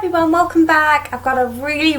everyone, welcome back. I've got a really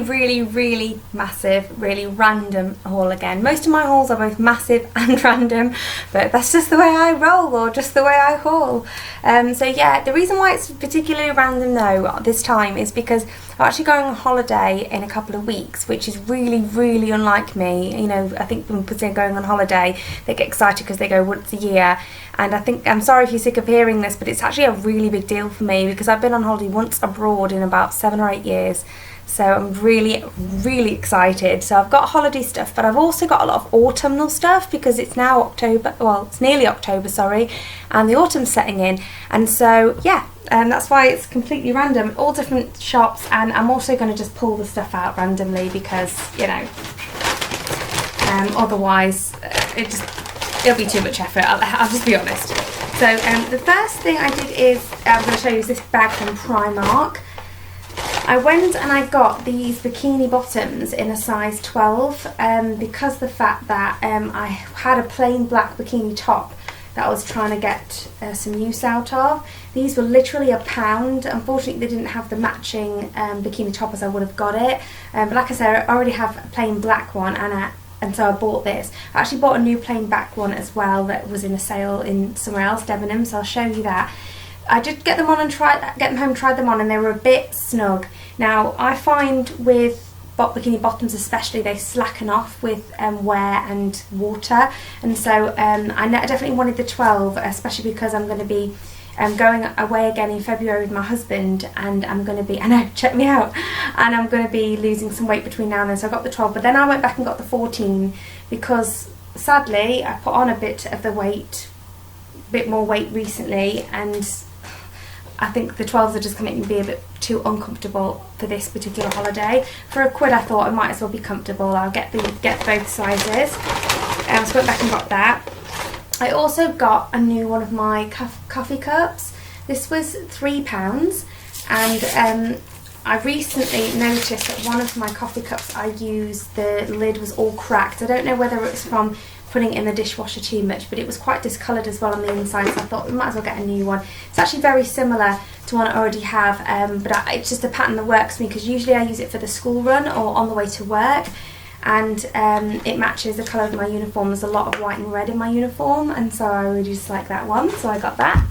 massive, really random haul again. Most of my hauls are both massive and random, but that's just the way I roll, or just the way I haul. So yeah, the reason why it's particularly random though this time is because I'm actually going on holiday in a couple of weeks, which is really unlike me. You know, I think when people are going on holiday, they get excited because they go once a year. And I think, I'm sorry if you're sick of hearing this, but it's actually a really big deal for me because I've been on holiday once abroad in about 7 or 8 years. So I'm really excited. So I've got holiday stuff, but I've also got a lot of autumnal stuff because it's now October, well, it's nearly October, sorry, and the autumn's setting in. And so, yeah, that's why it's completely random, all different shops, and I'm also going to just pull the stuff out randomly because, you know, otherwise it'll be too much effort, I'll just be honest. So the first thing I did is, I'm going to show you this bag from Primark. I went and I got these bikini bottoms in a size 12 because the fact that I had a plain black bikini top that I was trying to get some use out of. These were literally £1. Unfortunately they didn't have the matching bikini top as I would have got it, but like I said, I already have a plain black one, and so I bought this. I actually bought a new plain black one as well that was in a sale in somewhere else, Debenhams, so I'll show you that. I did get them on and get them home, tried them on, and they were a bit snug. Now, I find with bikini bottoms especially, they slacken off with wear and water, and so I definitely wanted the 12, especially because I'm going to be going away again in February with my husband, and I'm going to be, I know, check me out, and I'm going to be losing some weight between now and then, so I got the 12, but then I went back and got the 14 because sadly I put on a bit more weight recently, and I think the 12s are just going to make me be a bit too uncomfortable for this particular holiday. For £1 I thought I might as well be comfortable. I'll get both sizes. So I went back and got that. I also got a new one of my coffee cups. This was £3, and I recently noticed that one of my coffee cups I used, the lid was all cracked. I don't know whether it's from putting it in the dishwasher too much, but it was quite discoloured as well on the inside, so I thought we might as well get a new one. It's actually very similar to one I already have, but it's just a pattern that works for me because usually I use it for the school run or on the way to work, and it matches the colour of my uniform. There's a lot of white and red in my uniform, and so I really just like that one, so I got that.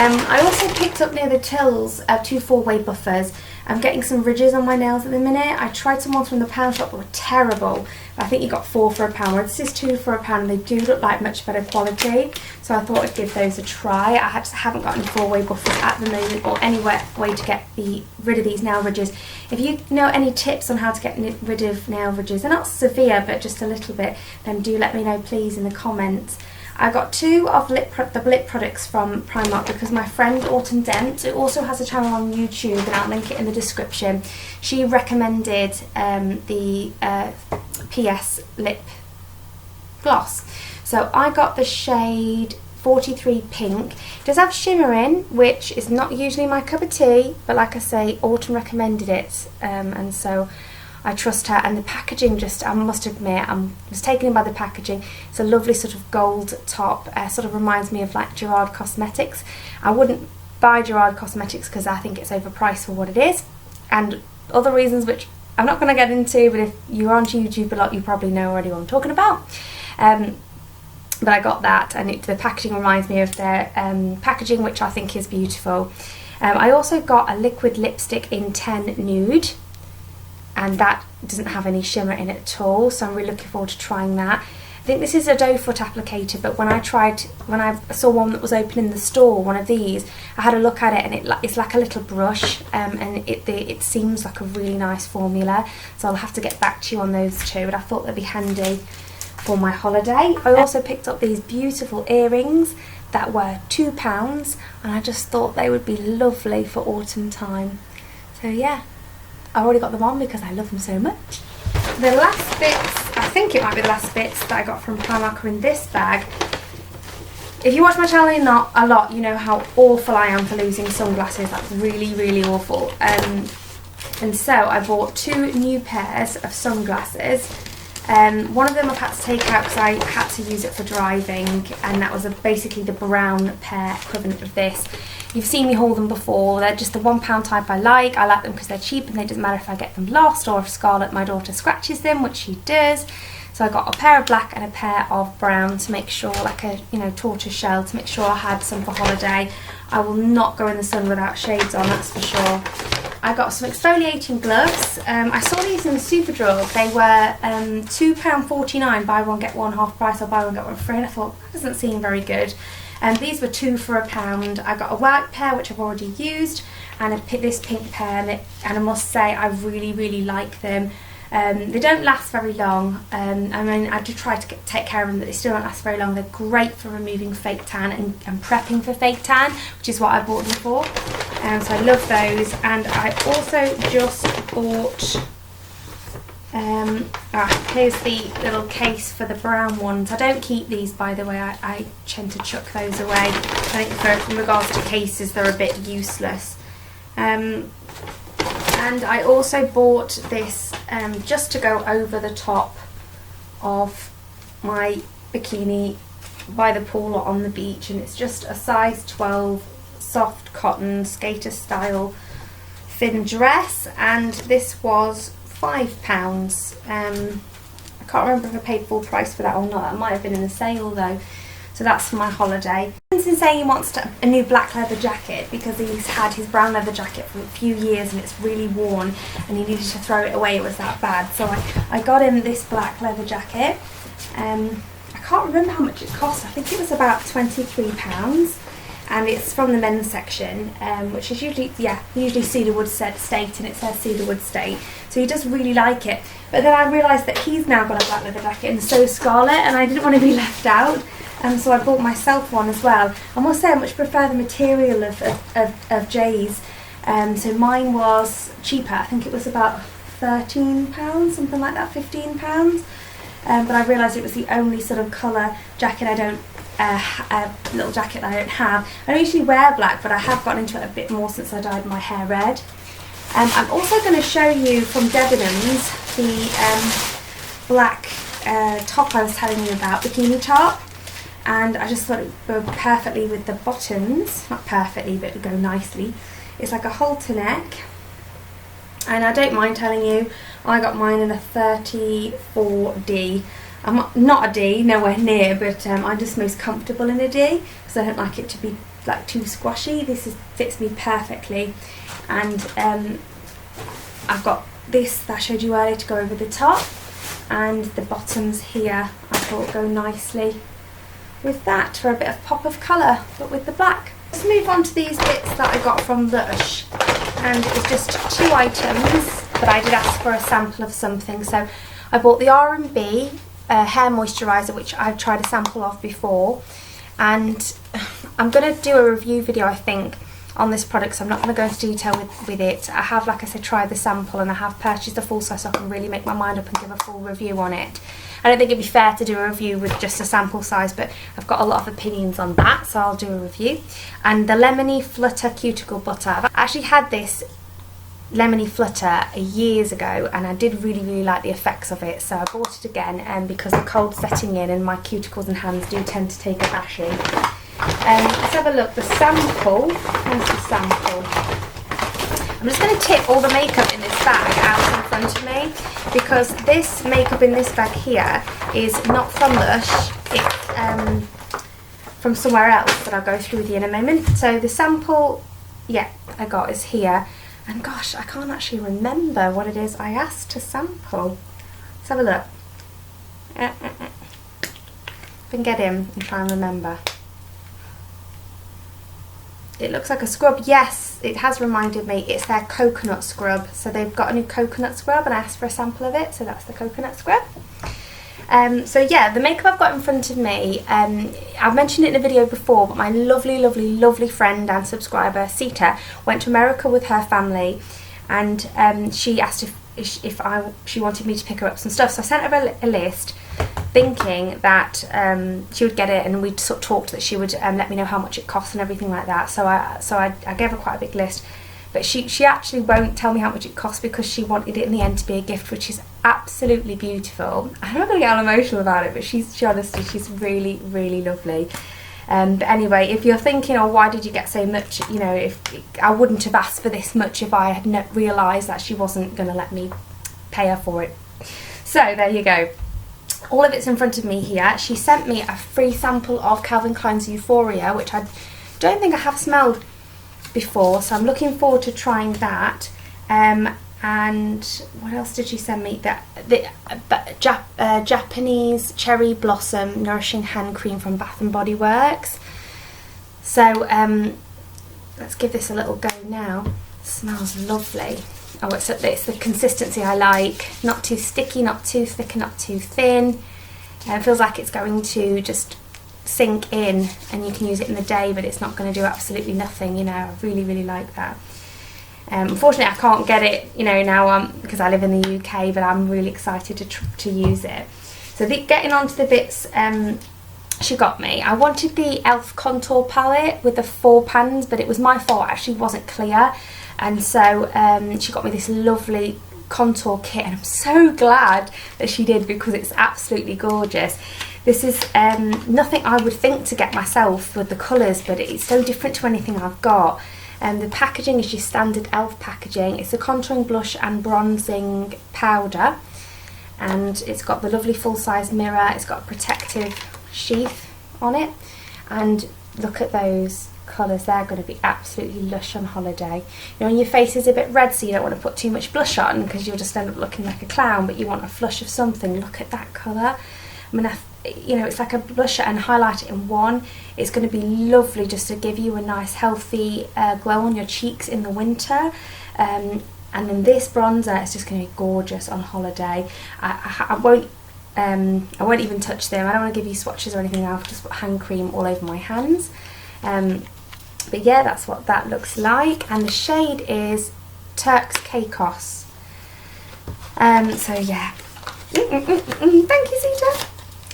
I also picked up near the tills 2 4-way buffers. I'm getting some ridges on my nails at the minute. I tried some ones from the pound shop that were terrible. I think you got 4 for £1, whereas this is 2 for £1, and they do look like much better quality. So I thought I'd give those a try. I just haven't got any 4-way buffers at the moment, or any way to get rid of these nail ridges. If you know any tips on how to get rid of nail ridges, they're not severe, but just a little bit, then do let me know please in the comments. I got 2 of the lip products from Primark because my friend Autumn Dent, who also has a channel on YouTube, and I'll link it in the description, she recommended the PS lip gloss. So I got the shade 43 Pink. It does have shimmer in, which is not usually my cup of tea, but like I say, Autumn recommended it, and so I trust her. And the packaging, just, I must admit, I was taken in by the packaging. It's a lovely sort of gold top, sort of reminds me of like Gerard Cosmetics. I wouldn't buy Gerard Cosmetics because I think it's overpriced for what it is, and other reasons which I'm not going to get into, but if you're on YouTube a lot, you probably know already what I'm talking about. But I got that, and the packaging reminds me of their packaging, which I think is beautiful. I also got a liquid lipstick in 10 Nude, and that doesn't have any shimmer in it at all, so I'm really looking forward to trying that. I think this is a doe foot applicator, but when I saw one that was open in the store, one of these, I had a look at it, and it's like a little brush, and it seems like a really nice formula, so I'll have to get back to you on those two, but I thought they'd be handy for my holiday. I also picked up these beautiful earrings that were £2, and I just thought they would be lovely for autumn time. So yeah, I already got them on because I love them so much. The last bits, I think it might be the last bits that I got from Primark are in this bag. If you watch my channel a lot, you know how awful I am for losing sunglasses. That's really awful. And so I bought 2 new pairs of sunglasses. One of them I've had to take out because I had to use it for driving, and that was basically the brown pair equivalent of this. You've seen me haul them before. They're just the £1 type I like. I like them because they're cheap and it doesn't matter if I get them lost or if Scarlett, my daughter, scratches them, which she does. So I got a pair of black and a pair of brown to make sure, like a, you know, tortoise shell, to make sure I had some for holiday. I will not go in the sun without shades on, that's for sure. I got some exfoliating gloves. I saw these in Superdrug. They were £2.49, buy one get one half price, or buy one get one free, and I thought, that doesn't seem very good. These were 2 for £1. I got a white pair, which I've already used, and this pink pair, and I must say I really, really like them. They don't last very long. I mean, I do try to take care of them, but they still don't last very long. They're great for removing fake tan and prepping for fake tan, which is what I bought them for. So I love those. And I also just bought, here's the little case for the brown ones. I don't keep these, by the way. I tend to chuck those away. I think in regards to cases, they're a bit useless. And I also bought this just to go over the top of my bikini by the pool or on the beach, and it's just a size 12 soft cotton skater style thin dress, and this was £5. I can't remember if I paid full price for that or not. That might have been in the sale though. So that's for my holiday. He's been saying he wants a new black leather jacket because he's had his brown leather jacket for a few years and it's really worn and he needed to throw it away, it was that bad. So I got him this black leather jacket. I can't remember how much it cost. I think it was about £23, and it's from the men's section, which is usually cedarwood state, and it says cedarwood state. So he does really like it. But then I realised that he's now got a black leather jacket and so is Scarlett, and I didn't want to be left out. So I bought myself one as well. I must say I much prefer the material of Jay's. So mine was cheaper. I think it was about £13, something like that, £15. But I realised it was the only sort of colour jacket little jacket that I don't have. I don't usually wear black, but I have gotten into it a bit more since I dyed my hair red. I'm also going to show you from Debenhams the black top I was telling you about, bikini top. And I just thought it would go perfectly with the bottoms. Not perfectly, but it would go nicely. It's like a halter neck. And I don't mind telling you, I got mine in a 34D. I'm not a D, nowhere near, but I'm just most comfortable in a D because I don't like it to be like too squashy. This fits me perfectly. And I've got this that I showed you earlier to go over the top. And the bottoms here I thought go nicely with that for a bit of pop of colour, but with the black. Let's move on to these bits that I got from Lush, and it was just 2 items, but I did ask for a sample of something. So I bought the R&B hair moisturiser, which I've tried a sample of before, and I'm going to do a review video, I think, on this product, so I'm not going to go into detail with it. I have, like I said, tried the sample, and I have purchased the full size so I can really make my mind up and give a full review on it. I don't think it'd be fair to do a review with just a sample size, but I've got a lot of opinions on that, so I'll do a review. And the Lemony Flutter Cuticle Butter. I've actually had this Lemony Flutter years ago, and I did really, really like the effects of it, so I bought it again because the cold's setting in and my cuticles and hands do tend to take a bashing. Let's have a look. The sample. Where's the sample? I'm just going to tip all the makeup in this bag out in front of me, because this makeup in this bag here is not from Lush, it's from somewhere else that I'll go through with you in a moment. So the sample, I got is here, and gosh, I can't actually remember what it is I asked to sample. Let's have a look. If I can get him and try and remember. It looks like a scrub. Yes, it has reminded me. It's their coconut scrub. So they've got a new coconut scrub, and I asked for a sample of it. So that's the coconut scrub. So yeah, the makeup I've got in front of me, I've mentioned it in a video before, but my lovely, lovely, lovely friend and subscriber, Sita, went to America with her family, and she asked if she wanted me to pick her up some stuff. So I sent her a list, thinking that she would get it, and we sort of talked that she would let me know how much it costs and everything like that. So I gave her quite a big list, but she actually won't tell me how much it costs because she wanted it in the end to be a gift, which is absolutely beautiful. I'm not going to get all emotional about it, but she's honestly, she's really, really lovely. But anyway, if you're thinking, oh, why did you get so much, you know, if I wouldn't have asked for this much if I had realised that she wasn't going to let me pay her for it. So there you go. All of it's in front of me here. She sent me a free sample of Calvin Klein's Euphoria, which I don't think I have smelled before, so I'm looking forward to trying that. And what else did she send me? The Japanese Cherry Blossom Nourishing Hand Cream from Bath and Body Works. So let's give this a little go now. It smells lovely. Oh, it's the consistency I like. Not too sticky, not too thick, and not too thin. It feels like it's going to just sink in, and you can use it in the day, but it's not going to do absolutely nothing. You know, I really, really like that. Unfortunately, I can't get it, you know, now because I live in the UK, but I'm really excited to use it. So getting on to the bits she got me. I wanted the e.l.f. contour palette with the 4 pans, but it was my fault. It actually wasn't clear. And so she got me this lovely contour kit, and I'm so glad that she did, because it's absolutely gorgeous. This is nothing I would think to get myself with the colours, but it's so different to anything I've got. The packaging is your standard e.l.f. packaging. It's a contouring blush and bronzing powder, and it's got the lovely full-size mirror. It's got a protective sheath on it, and look at those colours. They're going to be absolutely lush on holiday. You know, when your face is a bit red, so you don't want to put too much blush on because you'll just end up looking like a clown, but you want a flush of something. Look at that colour. I mean, you know, it's like a blusher and highlighter in one. It's going to be lovely just to give you a nice healthy glow on your cheeks in the winter. And then this bronzer is just going to be gorgeous on holiday. I won't even touch them. I don't want to give you swatches or anything. I'll just put hand cream all over my hands. But yeah, that's what that looks like. And the shade is Turks Caicos. So yeah. Thank you, Zita.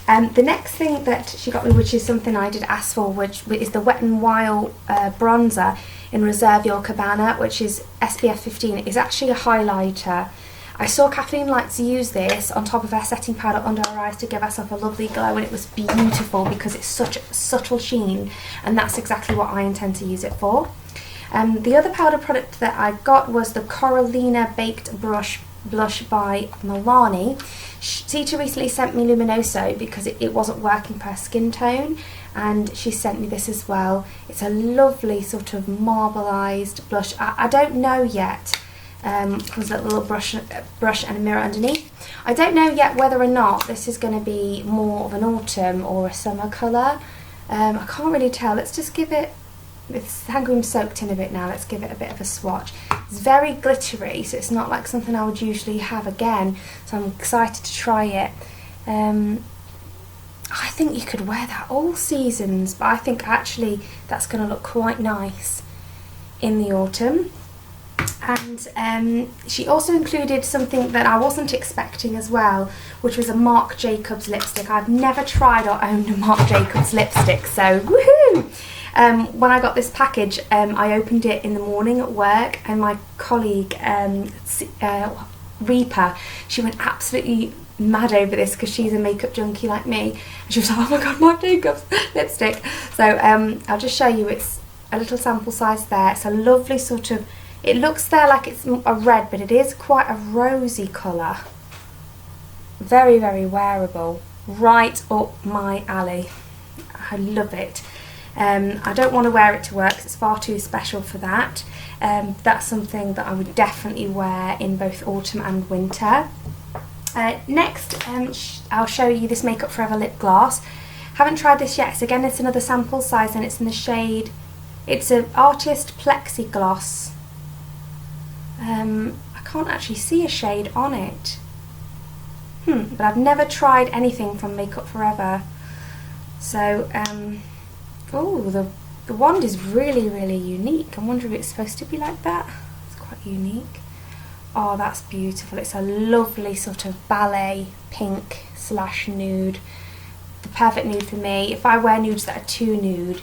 The next thing that she got me, which is something I did ask for, which is the Wet n Wild bronzer in Reserve Your Cabana, which is SPF 15. It is actually a highlighter. I saw Kathleen likes to use this on top of her setting powder under her eyes to give herself a lovely glow, and it was beautiful because it's such a subtle sheen, and that's exactly what I intend to use it for. The other powder product that I got was the Coralina Baked Blush by Milani. Zita recently sent me Luminoso because it wasn't working per skin tone, and she sent me this as well. It's a lovely sort of marbleized blush. I don't know yet. Comes a little brush and a mirror underneath. I don't know yet whether or not this is going to be more of an autumn or a summer colour. I can't really tell. Let's just give it, it's hand cream soaked in a bit now, let's give it a bit of a swatch. It's very glittery, so it's not like something I would usually have again, so I'm excited to try it. I think you could wear that all seasons, but I think actually that's going to look quite nice in the autumn. And she also included something that I wasn't expecting as well, which was a Marc Jacobs lipstick. I've never tried or owned a Marc Jacobs lipstick, so woohoo! When I got this package, I opened it in the morning at work, and my colleague, Reaper, she went absolutely mad over this because she's a makeup junkie like me. And she was like, oh my god, Marc Jacobs lipstick. So I'll just show you, it's a little sample size there. It's a lovely sort of, it looks there like it's a red, but it is quite a rosy colour. Very, very wearable. Right up my alley. I love it. I don't want to wear it to work because it's far too special for that. That's something that I would definitely wear in both autumn and winter. Next, I'll show you this Makeup Forever lip gloss. Haven't tried this yet. So again, it's another sample size, and it's in the shade, it's an Artist Plexi Gloss. I can't actually see a shade on it. But I've never tried anything from Makeup Forever. So, oh, the wand is really, really unique. I wonder if it's supposed to be like that. It's quite unique. Oh, that's beautiful. It's a lovely sort of ballet pink / nude. The perfect nude for me. If I wear nudes that are too nude,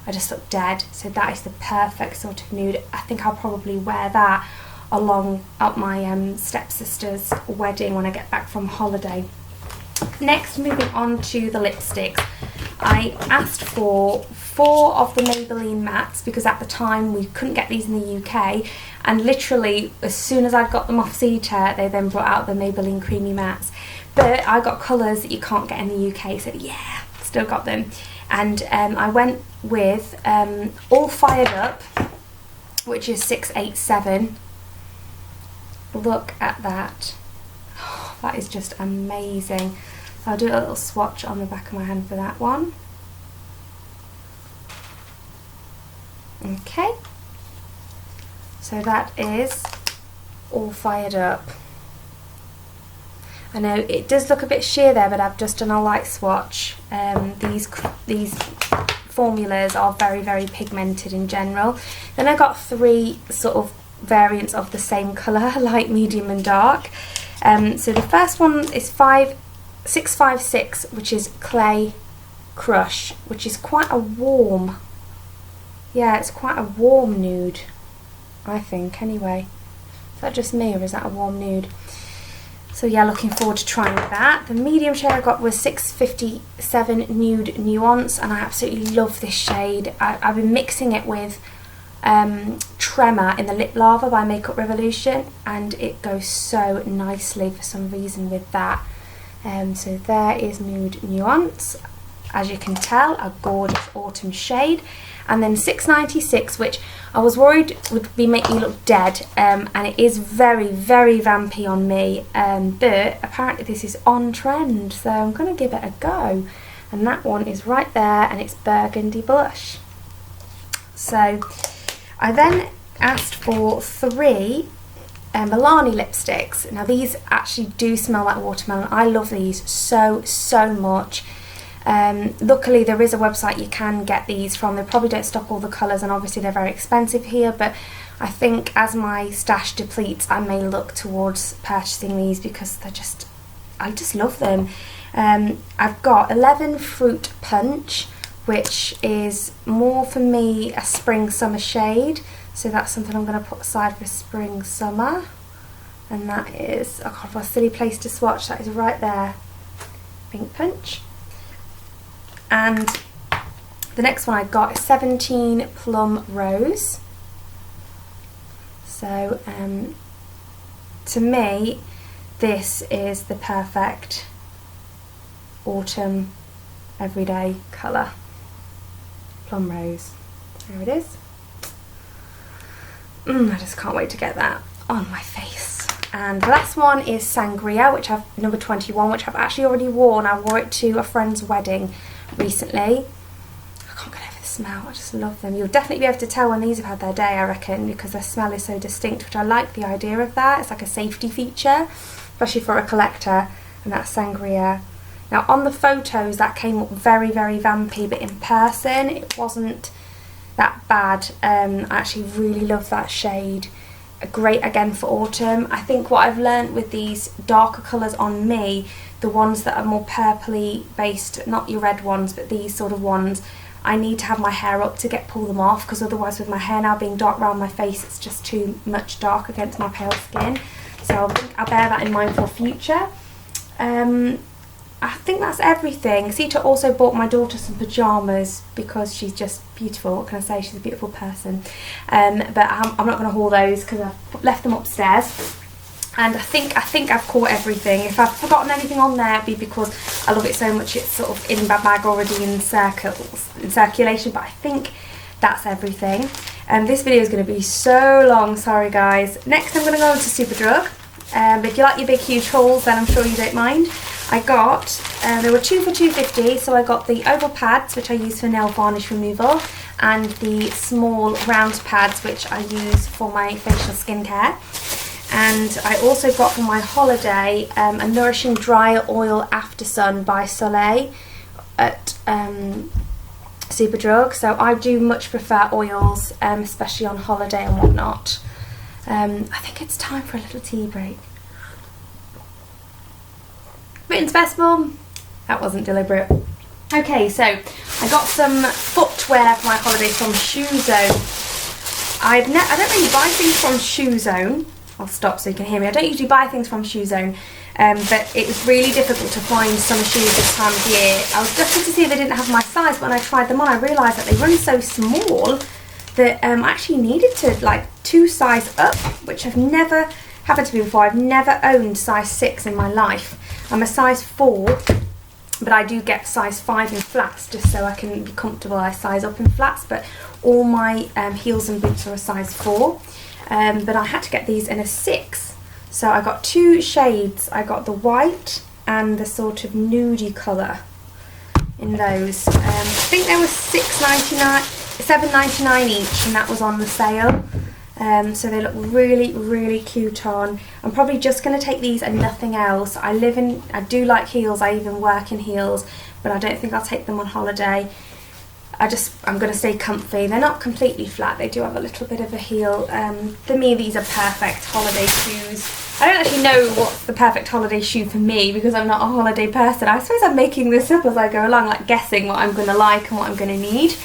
I just look dead. So that is the perfect sort of nude. I think I'll probably wear that along at my stepsister's wedding when I get back from holiday. Next, moving on to the lipsticks. I asked for 4 of the Maybelline mattes because at the time we couldn't get these in the UK, and literally as soon as I got them off Zeta, they then brought out the Maybelline creamy mattes. But I got colours that you can't get in the UK, so yeah, still got them. And I went with All Fired Up, which is 687. Look at that. Oh, that is just amazing. So I'll do a little swatch on the back of my hand for that one. Okay. So that is All Fired Up. I know it does look a bit sheer there, but I've just done a light swatch. These formulas are very, very pigmented in general. Then I got 3 sort of variants of the same colour, light, medium and dark. So the first one is 656, which is Clay Crush, which is quite a warm, yeah, it's quite a warm nude, I think, anyway. Is that just me, or is that a warm nude? So yeah, looking forward to trying that. The medium shade I got was 657 Nude Nuance, and I absolutely love this shade. I've been mixing it with Tremor in the Lip Lava by Makeup Revolution, and it goes so nicely for some reason with that. So there is Nude Nuance, as you can tell, a gorgeous autumn shade. And then 696, which I was worried would make me look dead, and it is very, very vampy on me, but apparently this is on trend, so I'm going to give it a go. And that one is right there, and it's Burgundy Blush. So I then asked for 3 Milani lipsticks. Now these actually do smell like watermelon. I love these so, so much. Luckily there is a website you can get these from. They probably don't stock all the colours, and obviously they're very expensive here, but I think as my stash depletes I may look towards purchasing these because I just love them. I've got 11 Fruit Punch, which is more for me a spring summer shade, so that's something I'm going to put aside for spring summer. And that is, oh god, what a silly place to swatch, that is right there, Pink Punch. And the next one I got is 17 Plum Rose. So to me this is the perfect autumn everyday colour. Plum Rose. There it is. I just can't wait to get that on my face. And the last one is Sangria, which I've number 21, which I've actually already worn. I wore it to a friend's wedding recently. I can't get over the smell, I just love them. You'll definitely be able to tell when these have had their day, I reckon, because their smell is so distinct, which I like the idea of that. It's like a safety feature, especially for a collector. And that's Sangria. Now on the photos that came up very, very vampy, but in person it wasn't that bad. I actually really love that shade. Great again for autumn. I think what I've learnt with these darker colours on me, the ones that are more purpley based, not your red ones, but these sort of ones, I need to have my hair up to pull them off, because otherwise with my hair now being dark around my face, it's just too much dark against my pale skin. So I'll bear that in mind for future. I think that's everything. Sita also bought my daughter some pyjamas because she's just beautiful. What can I say? She's a beautiful person. But I'm not going to haul those because I've left them upstairs. And I think I've caught everything. If I've forgotten anything on there, it'd be because I love it so much. It's sort of in my bag already in circulation. But I think that's everything. This video is going to be so long. Sorry guys. Next I'm going to go into Superdrug. But if you like your big huge hauls, then I'm sure you don't mind. I got, there were 2 for £2.50, so I got the oval pads, which I use for nail varnish removal, and the small round pads, which I use for my facial skincare. And I also got for my holiday a Nourishing Dry Oil After Sun by Soleil at Superdrug. So I do much prefer oils, especially on holiday and whatnot. I think it's time for a little tea break. Written special, that wasn't deliberate. Okay, so I got some footwear for my holiday from Shoe Zone. I don't really buy things from Shoe Zone. I'll stop so you can hear me. I don't usually buy things from Shoe Zone, but it was really difficult to find summer shoes this time of year. I was gutted to see they didn't have my size, but when I tried them on, I realised that they run so small that I actually needed to like 2 size up, which I've never happened to me before. I've never owned size 6 in my life. I'm a size 4, but I do get size 5 in flats just so I can be comfortable. I size up in flats, but all my heels and boots are a size 4. But I had to get these in a 6. So I got 2 shades. I got the white and the sort of nudie colour in those. I think they were $7.99 each, and that was on the sale. So they look really, really cute on. I'm probably just going to take these and nothing else. I do like heels. I even work in heels, but I don't think I'll take them on holiday. I'm going to stay comfy. They're not completely flat. They do have a little bit of a heel. For me, these are perfect holiday shoes. I don't actually know what's the perfect holiday shoe for me because I'm not a holiday person. I suppose I'm making this up as I go along, like guessing what I'm going to like and what I'm going to need.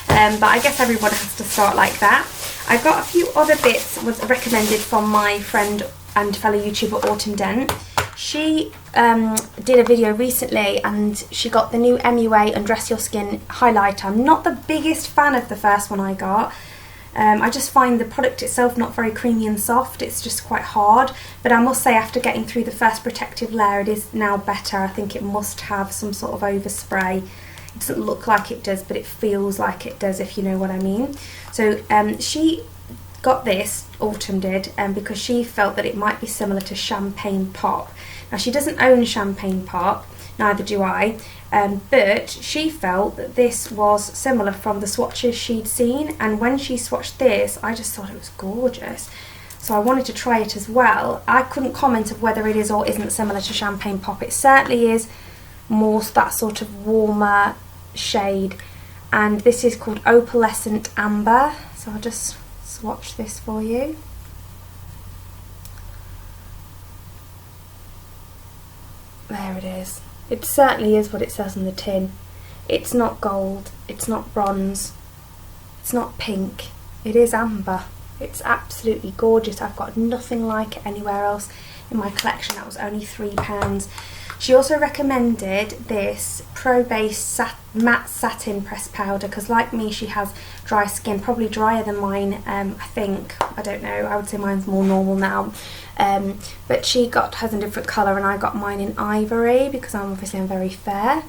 But I guess everyone has to start like that. I got a few other bits was recommended from my friend and fellow YouTuber Autumn Dent. She did a video recently and she got the new MUA Undress Your Skin highlighter. I'm not the biggest fan of the first one I got. I just find the product itself not very creamy and soft. It's just quite hard. But I must say, after getting through the first protective layer, it is now better. I think it must have some sort of overspray. It doesn't look like it does, but it feels like it does, if you know what I mean. So she got this, Autumn did, because she felt that it might be similar to Champagne Pop. Now, she doesn't own Champagne Pop, neither do I, but she felt that this was similar from the swatches she'd seen, and when she swatched this, I just thought it was gorgeous. So I wanted to try it as well. I couldn't comment of whether it is or isn't similar to Champagne Pop. It certainly is more that sort of warmer shade, and this is called Opalescent Amber. So I'll just swatch this for you. There it is. It certainly is what it says on the tin. It's not gold, it's not bronze, it's not pink, it is amber. It's absolutely gorgeous. I've got nothing like it anywhere else in my collection. That was only £3. She also recommended this Pro Base Matte Satin Pressed Powder because, like me, she has dry skin, probably drier than mine, I think. I don't know, I would say mine's more normal now. But she has a different colour and I got mine in ivory because I'm very fair.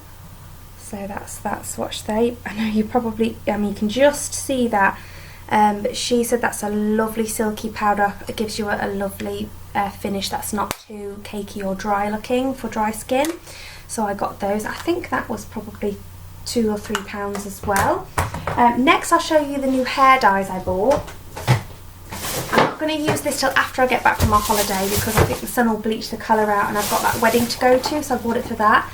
So that's that swatch there. I know you probably, you can just see that. But she said that's a lovely silky powder. It gives you a lovely finish that's not too cakey or dry looking for dry skin. So I got those. I think that was probably £2 or £3 as well. Next I'll show you the new hair dyes I bought. I'm not going to use this till after I get back from my holiday because I think the sun will bleach the colour out and I've got that wedding to go to, so I bought it for that.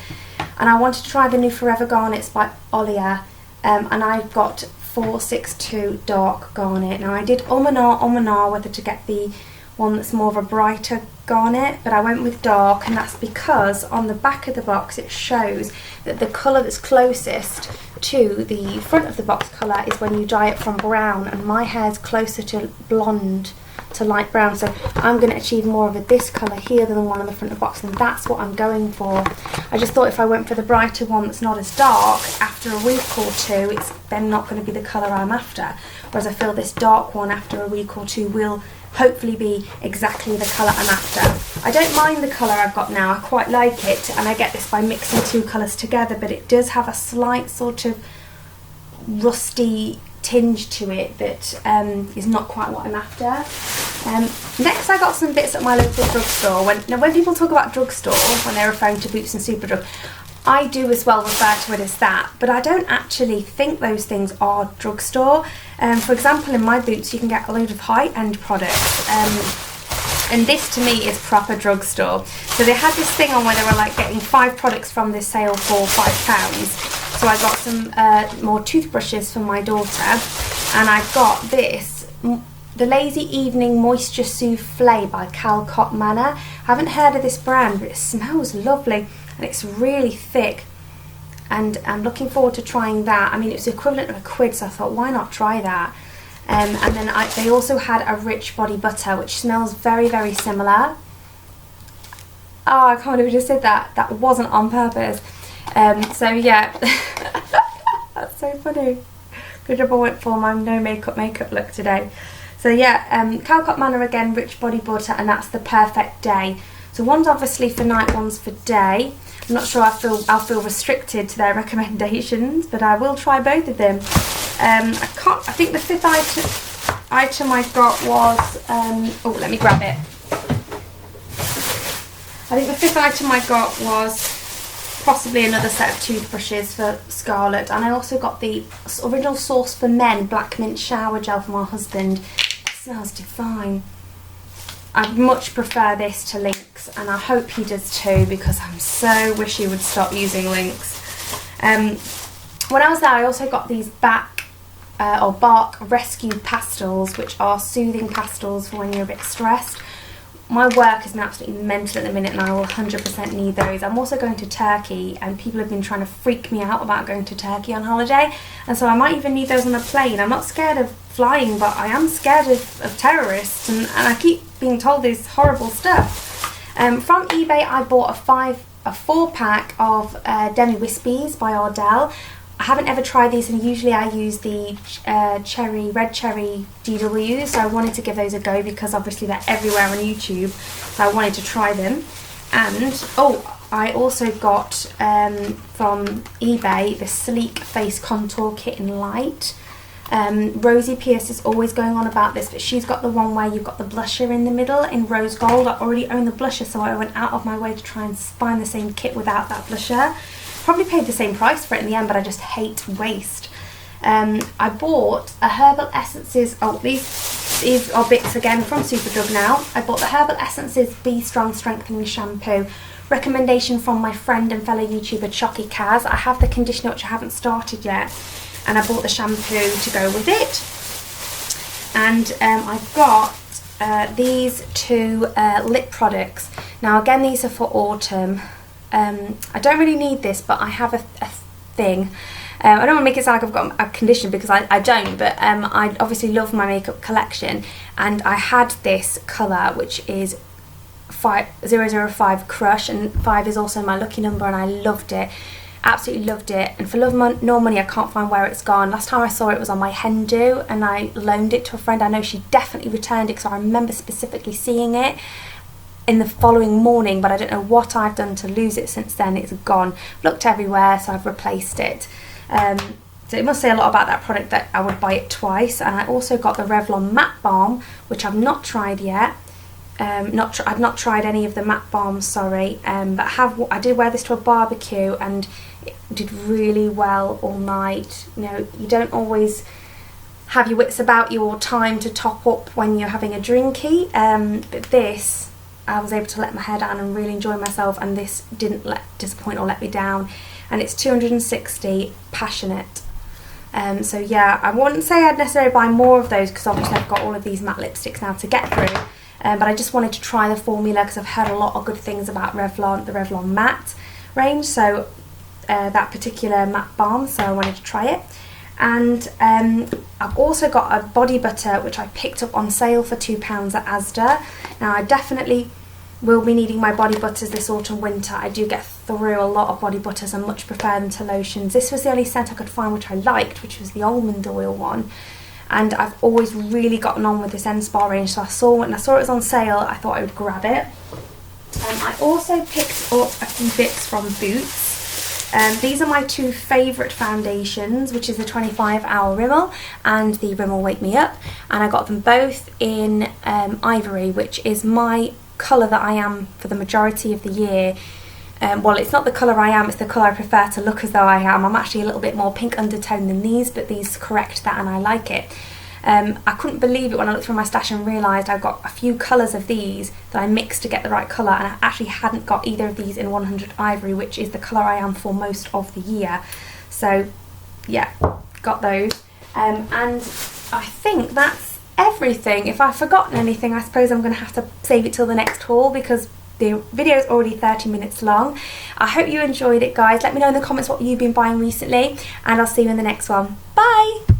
And I wanted to try the new Forever Garnets by Olia, and I got 462 Dark Garnet. Now I did and ah whether to get the one that's more of a brighter garnet, but I went with dark, and that's because on the back of the box it shows that the colour that's closest to the front of the box colour is when you dye it from brown, and my hair's closer to blonde to light brown, so I'm going to achieve more of this colour here than the one on the front of the box, and that's what I'm going for. I just thought if I went for the brighter one that's not as dark, after a week or two it's then not going to be the colour I'm after, whereas I feel this dark one after a week or two will hopefully be exactly the colour I'm after. I don't mind the colour I've got now, I quite like it, and I get this by mixing 2 colours together, but it does have a slight sort of rusty tinge to it that is not quite what I'm after. Next I got some bits at my local drugstore. When people talk about drugstore, when they're referring to Boots and Superdrug, I do as well refer to it as that, but I don't actually think those things are drugstore. For example, in my Boots you can get a load of high-end products, and this to me is proper drugstore. So they had this thing on where they were like getting 5 products from this sale for £5. So I got some more toothbrushes for my daughter, and I got this, the Lazy Evening Moisture Souffle by Calcott Manor. I haven't heard of this brand, but it smells lovely and it's really thick, and I'm looking forward to trying that. I mean, it's the equivalent of £1, so I thought, why not try that? And then they also had a Rich Body Butter, which smells very, very similar. Oh, I can't believe I just did that. That wasn't on purpose. So yeah, that's so funny. Good job I went for my no makeup look today. So yeah, Calcott Manor again, rich body butter, and that's the perfect day. So one's obviously for night, one's for day. I'm not sure I'll feel restricted to their recommendations, but I will try both of them. I think the fifth item I got was, oh, let me grab it. I think the fifth item I got was possibly another set of toothbrushes for Scarlett, and I also got the original Source for Men black mint shower gel for my husband. It smells divine. I much prefer this to Lynx, and I hope he does too, because I so wish he would stop using Lynx. When I was there, I also got these Bark Rescue pastels, which are soothing pastels for when you're a bit stressed. My work has been absolutely mental at the minute, and I will 100% need those. I'm also going to Turkey, and people have been trying to freak me out about going to Turkey on holiday, and so I might even need those on a plane. I'm not scared of flying, but I am scared of terrorists, and I keep being told this horrible stuff. From eBay, I bought a 4-pack of Demi Wispies by Ardell. I haven't ever tried these, and usually I use the red cherry DWs, so I wanted to give those a go because obviously they're everywhere on YouTube, so I wanted to try them. And I also got from eBay the Sleek Face Contour Kit in Light. Rosie Pierce is always going on about this, but she's got the one where you've got the blusher in the middle in rose gold. I already own the blusher, so I went out of my way to try and find the same kit without that blusher. Probably paid the same price for it in the end, but I just hate waste. I bought a Herbal Essences, these are bits again from Superdrug now. I bought the Herbal Essences Be Strong Strengthening Shampoo. Recommendation from my friend and fellow YouTuber Chocky Kaz. I have the conditioner, which I haven't started yet, and I bought the shampoo to go with it. And I've got these two lip products. Now again, these are for autumn. I don't really need this, but I have a thing. I don't want to make it sound like I've got a condition, because I don't, but I obviously love my makeup collection, and I had this colour, which is 005 Crush, and 5 is also my lucky number, and I loved it. Absolutely loved it, and for love nor money I can't find where it's gone. Last time I saw it was on my hen do, and I loaned it to a friend. I know she definitely returned it, because I remember specifically seeing it in the following morning, but I don't know what I've done to lose it since then. It's gone. Looked everywhere, so I've replaced it. So it must say a lot about that product that I would buy it twice. And I also got the Revlon Matte Balm, which I've not tried yet. I've not tried any of the matte balms, sorry, but I did wear this to a barbecue, and it did really well all night. You know, you don't always have your wits about you or time to top up when you're having a drinky, but this, I was able to let my hair down and really enjoy myself, and this didn't disappoint or let me down. And it's 260 Passionate. So yeah, I wouldn't say I'd necessarily buy more of those, because obviously I've got all of these matte lipsticks now to get through. But I just wanted to try the formula, because I've heard a lot of good things about Revlon, the Revlon Matte range, so that particular matte balm, so I wanted to try it. And I've also got a body butter, which I picked up on sale for £2 at Asda. Now I definitely will be needing my body butters this autumn winter. I do get through a lot of body butters and much prefer them to lotions. This was the only scent I could find which I liked, which was the almond oil one. And I've always really gotten on with this N Spa range, so when I saw it was on sale, I thought I would grab it. I also picked up a few bits from Boots. These are my two favourite foundations, which is the 25-hour Rimmel and the Rimmel Wake Me Up. And I got them both in Ivory, which is my colour that I am for the majority of the year. Well, it's not the colour I am, it's the colour I prefer to look as though I am. I'm actually a little bit more pink undertone than these, but these correct that and I like it. I couldn't believe it when I looked through my stash and realised I've got a few colours of these that I mixed to get the right colour, and I actually hadn't got either of these in 100 Ivory, which is the colour I am for most of the year. So yeah, got those. And I think that's everything. If I've forgotten anything, I suppose I'm going to have to save it till the next haul, because the video is already 30 minutes long. I hope you enjoyed it, guys. Let me know in the comments what you've been buying recently, and I'll see you in the next one. Bye!